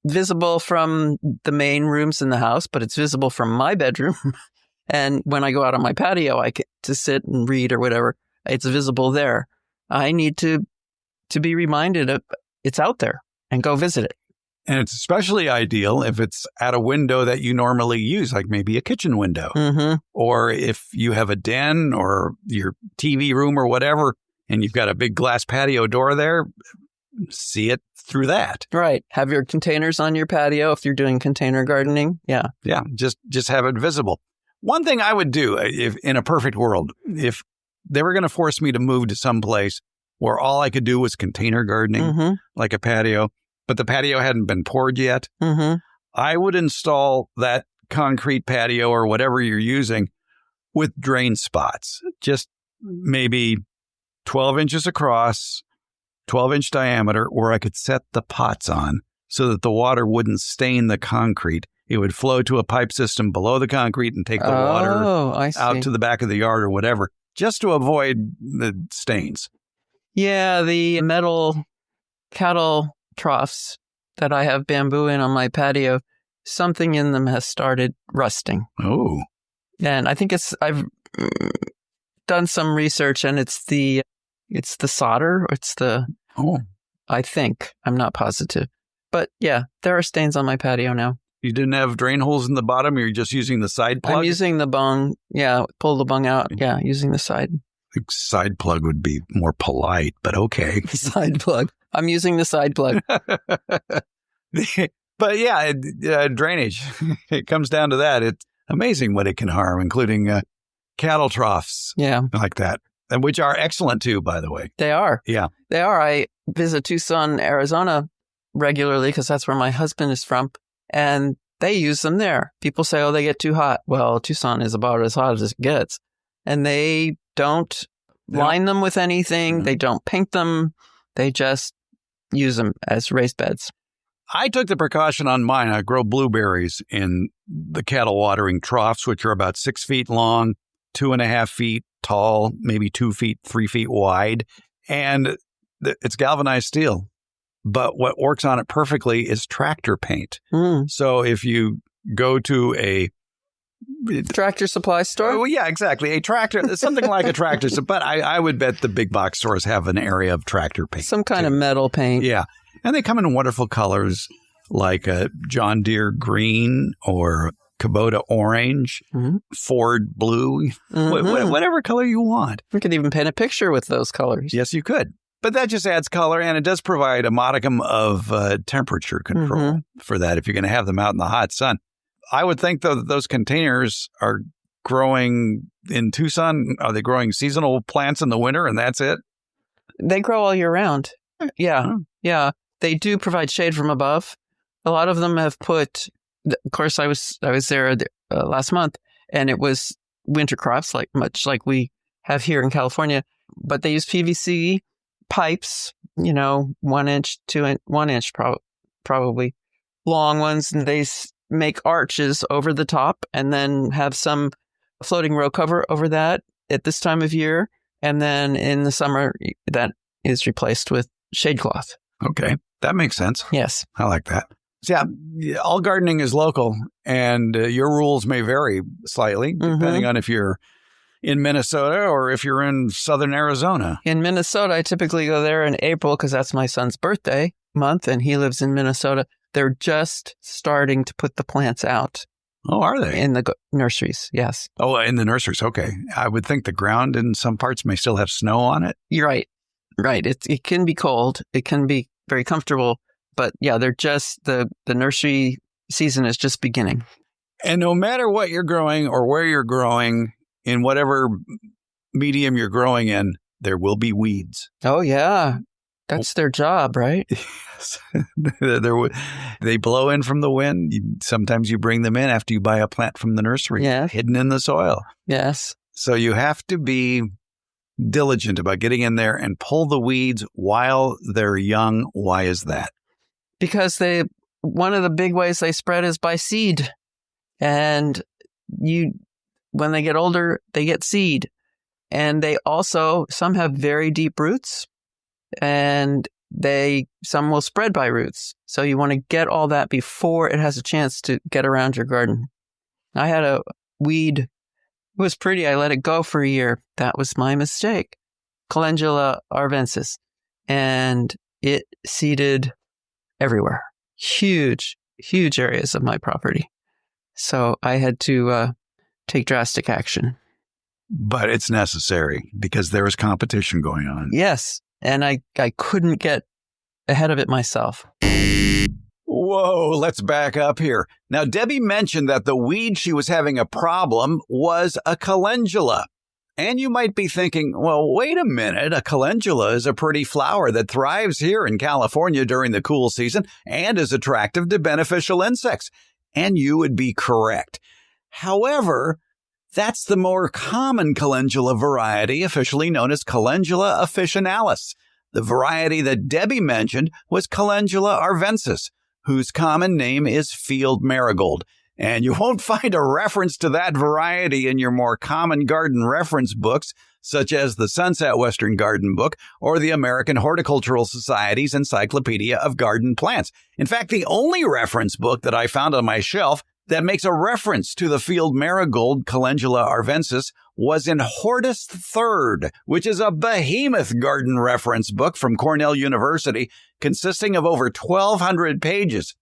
visible from the main rooms in the house, but it's visible from my bedroom. And when I go out on my patio, I get to sit and read or whatever. It's visible there. I need to be reminded of it's out there and go visit it. And it's especially ideal if it's at a window that you normally use, like maybe a kitchen window. Mm-hmm. Or if you have a den or your TV room or whatever, and you've got a big glass patio door there, see it through that. Right. Have your containers on your patio if you're doing container gardening. Yeah. Yeah. Just have it visible. One thing I would do if in a perfect world, if they were going to force me to move to some place where all I could do was container gardening, Mm-hmm. like a patio, but the patio hadn't been poured yet, Mm-hmm. I would install that concrete patio or whatever you're using with drain spots, just maybe 12 inches across, 12-inch diameter, where I could set the pots on so that the water wouldn't stain the concrete. It would flow to a pipe system below the concrete and take the water out to the back of the yard or whatever, just to avoid the stains. Yeah, the metal cattle troughs that I have bamboo in on my patio, something in them has started rusting. Oh. And I think I've done some research and it's the solder. I think. I'm not positive. But yeah, there are stains on my patio now. You didn't have drain holes in the bottom? You're just using the side plug? I'm using the bung. Yeah, pull the bung out. Yeah, using the side. I think side plug would be more polite, but okay. Side plug. I'm using the side plug. But yeah, drainage, it comes down to that. It's amazing what it can harm, including cattle troughs like that, and which are excellent too, by the way. They are. Yeah. They are. I visit Tucson, Arizona regularly because that's where my husband is from, and they use them there. People say, oh, they get too hot. Well, Tucson is about as hot as it gets, and they don't line them with anything. Mm-hmm. They don't paint them. They just use them as raised beds. I took the precaution on mine. I grow blueberries in the cattle watering troughs, which are about 6 feet long, 2.5 feet tall, maybe 2 feet, 3 feet wide. And it's galvanized steel. But what works on it perfectly is tractor paint. Mm. So if you go to a Tractor supply store? Oh, yeah, exactly. A tractor, something like a tractor. But I would bet the big box stores have an area of tractor paint. Some kind of metal paint. Yeah. And they come in wonderful colors like a John Deere green or Kubota orange, Ford blue, whatever color you want. You could even paint a picture with those colors. Yes, you could. But that just adds color, and it does provide a modicum of temperature control for that if you're going to have them out in the hot sun. I would think, though, that those containers are growing in Tucson. Are they growing seasonal plants in the winter, and that's it? They grow all year round. Yeah. Oh. Yeah. They do provide shade from above. A lot of them have put, of course, I was there last month, and it was winter crops, much like we have here in California. But they use PVC pipes, 1 inch, 1 inch probably long ones, and they make arches over the top and then have some floating row cover over that at this time of year. And then in the summer, that is replaced with shade cloth. Okay. That makes sense. Yes. I like that. So yeah, all gardening is local, and your rules may vary slightly depending on if you're in Minnesota or if you're in southern Arizona. In Minnesota, I typically go there in April because that's my son's birthday month, and he lives in Minnesota. They're just starting to put the plants out. Oh, are they? In the nurseries, yes. Oh, in the nurseries. Okay. I would think the ground in some parts may still have snow on it. You're right. Right. It can be cold. It can be very comfortable. But yeah, they're just, the nursery season is just beginning. And no matter what you're growing or where you're growing, in whatever medium you're growing in, there will be weeds. Oh, yeah. That's their job, right? Yes. They blow in from the wind. Sometimes you bring them in after you buy a plant from the nursery, hidden in the soil. Yes. So you have to be diligent about getting in there and pull the weeds while they're young. Why is that? Because one of the big ways they spread is by seed. And when they get older, they get seed. And they also, some have very deep roots, and some will spread by roots. So you want to get all that before it has a chance to get around your garden. I had a weed. It was pretty. I let it go for a year. That was my mistake. Calendula arvensis. And it seeded everywhere. Huge, huge areas of my property. So I had to take drastic action. But it's necessary because there is competition going on. Yes. And I couldn't get ahead of it myself. Whoa, let's back up here. Now, Debbie mentioned that the weed she was having a problem was a calendula. And you might be thinking, well, wait a minute, a calendula is a pretty flower that thrives here in California during the cool season and is attractive to beneficial insects. And you would be correct. However, that's the more common calendula variety, officially known as Calendula officinalis. The variety that Debbie mentioned was Calendula arvensis, whose common name is field marigold. And you won't find a reference to that variety in your more common garden reference books, such as the Sunset Western Garden Book or the American Horticultural Society's Encyclopedia of Garden Plants. In fact, the only reference book that I found on my shelf that makes a reference to the field marigold Calendula arvensis was in Hortus III, which is a behemoth garden reference book from Cornell University consisting of over 1,200 pages.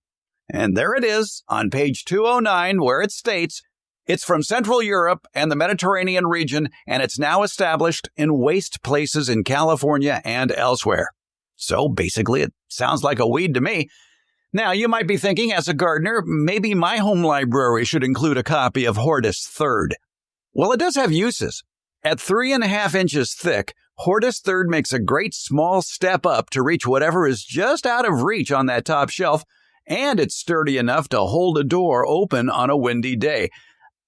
And there it is on page 209, where it states, it's from Central Europe and the Mediterranean region, and it's now established in waste places in California and elsewhere. So basically, it sounds like a weed to me. Now, you might be thinking, as a gardener, maybe my home library should include a copy of Hortus III. Well, it does have uses. At 3.5 inches thick, Hortus III makes a great small step up to reach whatever is just out of reach on that top shelf, and it's sturdy enough to hold a door open on a windy day.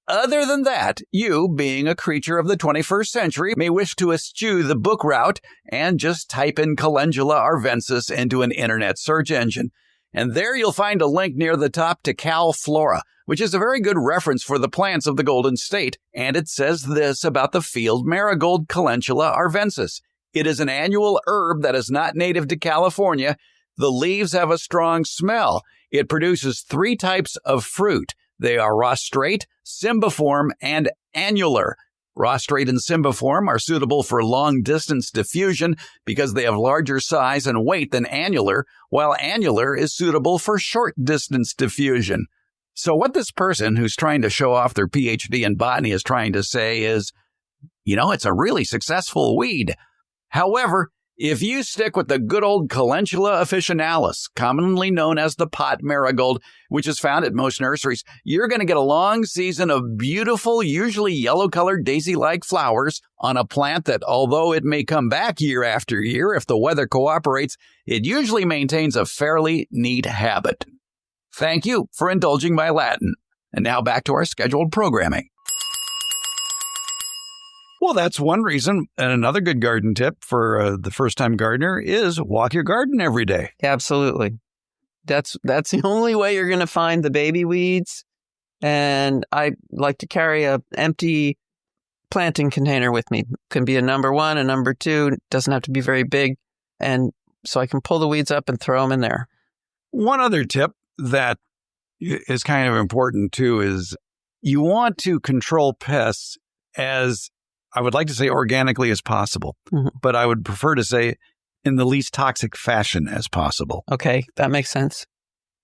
Other than that, you, being a creature of the 21st century, may wish to eschew the book route and just type in Calendula arvensis into an internet search engine. And there you'll find a link near the top to Cal Flora, which is a very good reference for the plants of the Golden State. And it says this about the field marigold Calendula arvensis. It is an annual herb that is not native to California. The leaves have a strong smell. It produces 3 types of fruit, They are rostrate, cymbiform, and annular. Rostrate and cymbiform are suitable for long-distance diffusion because they have larger size and weight than annular, while annular is suitable for short-distance diffusion. So what this person who's trying to show off their PhD in botany is trying to say is, it's a really successful weed. However, if you stick with the good old Calendula officinalis, commonly known as the pot marigold, which is found at most nurseries, you're going to get a long season of beautiful, usually yellow-colored daisy-like flowers on a plant that, although it may come back year after year if the weather cooperates, it usually maintains a fairly neat habit. Thank you for indulging my Latin. And now back to our scheduled programming. Well, that's one reason. And another good garden tip for the first-time gardener is walk your garden every day. Absolutely. That's the only way you're going to find the baby weeds. And I like to carry a empty planting container with me. It can be a number 1, a number 2. It doesn't have to be very big. And so I can pull the weeds up and throw them in there. One other tip that is kind of important, too, is you want to control pests as I would like to say organically as possible, but I would prefer to say in the least toxic fashion as possible. Okay, that makes sense.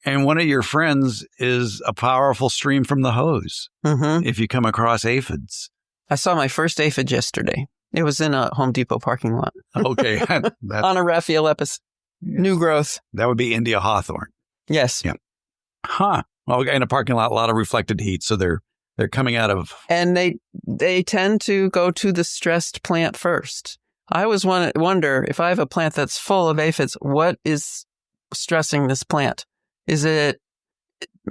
And one of your friends is a powerful stream from the hose if you come across aphids. I saw my first aphid yesterday. It was in a Home Depot parking lot. Okay. On a Raphiolepis. New growth. That would be India hawthorn. Yes. Yeah. Huh. Well, in a parking lot, a lot of reflected heat, so they're coming out of... And they tend to go to the stressed plant first. I always wonder, if I have a plant that's full of aphids, what is stressing this plant? Is it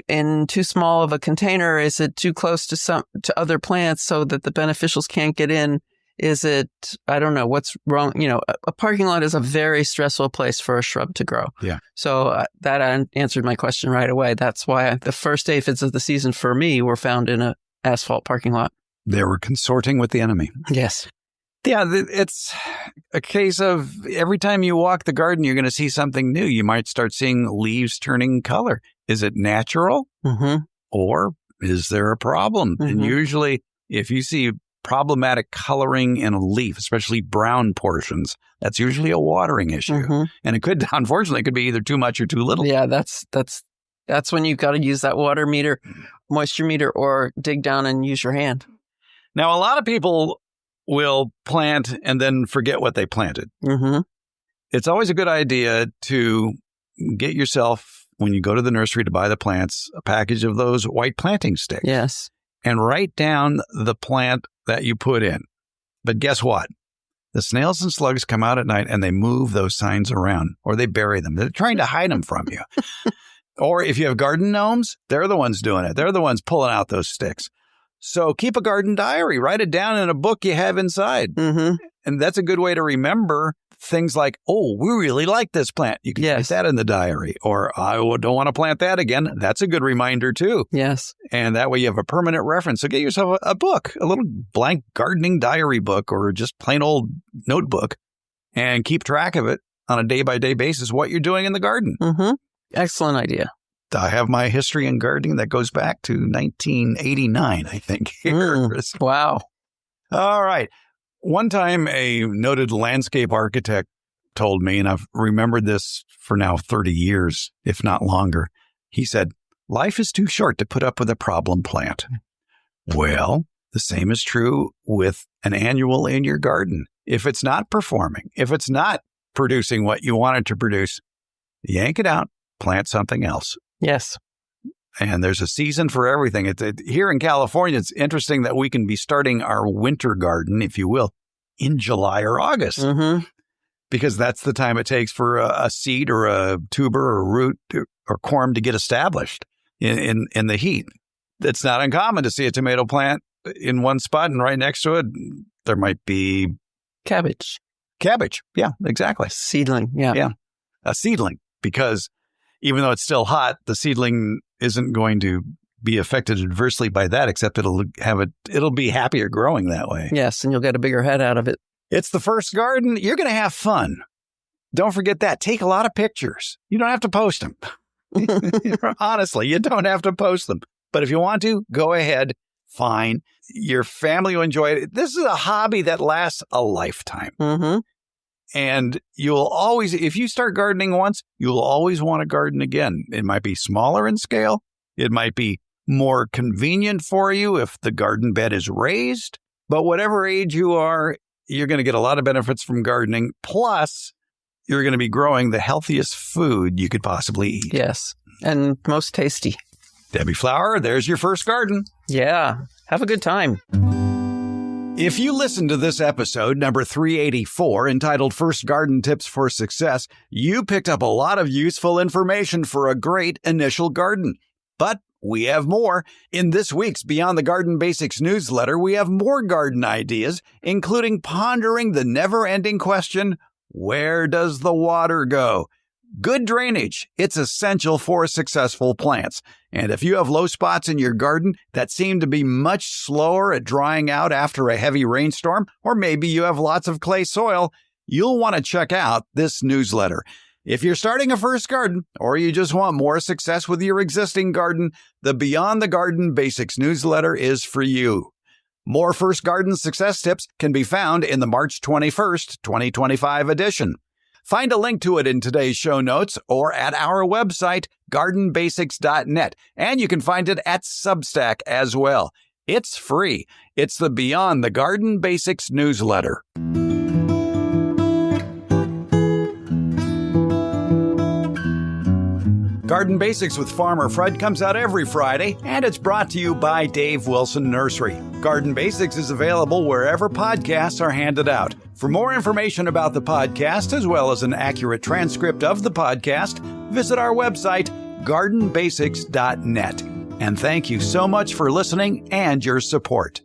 in too small of a container? Is it too close to other plants so that the beneficials can't get in? Is it, I don't know, what's wrong? A parking lot is a very stressful place for a shrub to grow. Yeah. So that answered my question right away. That's why the first aphids of the season for me were found in an asphalt parking lot. They were consorting with the enemy. Yes. Yeah, it's a case of every time you walk the garden, you're going to see something new. You might start seeing leaves turning color. Is it natural? Or is there a problem? And usually, if you see problematic coloring in a leaf, especially brown portions, that's usually a watering issue. And unfortunately, it could be either too much or too little. Yeah, that's when you've got to use that water meter, moisture meter, or dig down and use your hand. Now, a lot of people will plant and then forget what they planted. It's always a good idea to get yourself, when you go to the nursery to buy the plants, a package of those white planting sticks. Yes. And write down the plant that you put in. But guess what? The snails and slugs come out at night and they move those signs around, or they bury them. They're trying to hide them from you. Or if you have garden gnomes, they're the ones doing it. They're the ones pulling out those sticks. So keep a garden diary. Write it down in a book you have inside. And that's a good way to remember things like, oh, we really like this plant. You can write that in the diary. Or I don't want to plant that again. That's a good reminder, too. Yes. And that way you have a permanent reference. So get yourself a book, a little blank gardening diary book, or just plain old notebook, and keep track of it on a day-by-day basis, what you're doing in the garden. Excellent idea. I have my history in gardening that goes back to 1989, I think. Wow. All right. One time, a noted landscape architect told me, and I've remembered this for now 30 years, if not longer. He said, life is too short to put up with a problem plant. Well, the same is true with an annual in your garden. If it's not performing, if it's not producing what you want it to produce, yank it out, plant something else. Yes. And there's a season for everything. Here in California, it's interesting that we can be starting our winter garden, if you will, in July or August, because that's the time it takes for a seed or a tuber or root or corm to get established in the heat. It's not uncommon to see a tomato plant in one spot, and right next to it, there might be cabbage. Yeah, exactly. Seedling. Yeah. A seedling, because even though it's still hot, the seedling isn't going to be affected adversely by that, except it'll be happier growing that way. Yes, and you'll get a bigger head out of it. It's the first garden. You're going to have fun. Don't forget that. Take a lot of pictures. You don't have to post them. Honestly, you don't have to post them. But if you want to, go ahead. Fine. Your family will enjoy it. This is a hobby that lasts a lifetime. Mm-hmm. And you'll always, if you start gardening once, you'll always want to garden again. It might be smaller in scale. It might be more convenient for you if the garden bed is raised. But whatever age you are, you're going to get a lot of benefits from gardening. Plus, you're going to be growing the healthiest food you could possibly eat. Yes. And most tasty. Debbie Flower, there's your first garden. Yeah. Have a good time. If you listened to this episode, number 384, entitled First Garden Tips for Success, you picked up a lot of useful information for a great initial garden. But we have more. In this week's Beyond the Garden Basics newsletter, we have more garden ideas, including pondering the never-ending question, where does the water go? Good drainage. It's essential for successful plants. And if you have low spots in your garden that seem to be much slower at drying out after a heavy rainstorm, or maybe you have lots of clay soil, you'll want to check out this newsletter. If you're starting a first garden, or you just want more success with your existing garden, the Beyond the Garden Basics newsletter is for you. More First Garden Success tips can be found in the March 21st, 2025 edition. Find a link to it in today's show notes or at our website, gardenbasics.net, and you can find it at Substack as well. It's free. It's the Beyond the Garden Basics newsletter. Garden Basics with Farmer Fred comes out every Friday, and it's brought to you by Dave Wilson Nursery. Garden Basics is available wherever podcasts are handed out. For more information about the podcast, as well as an accurate transcript of the podcast, visit our website, gardenbasics.net. And thank you so much for listening and your support.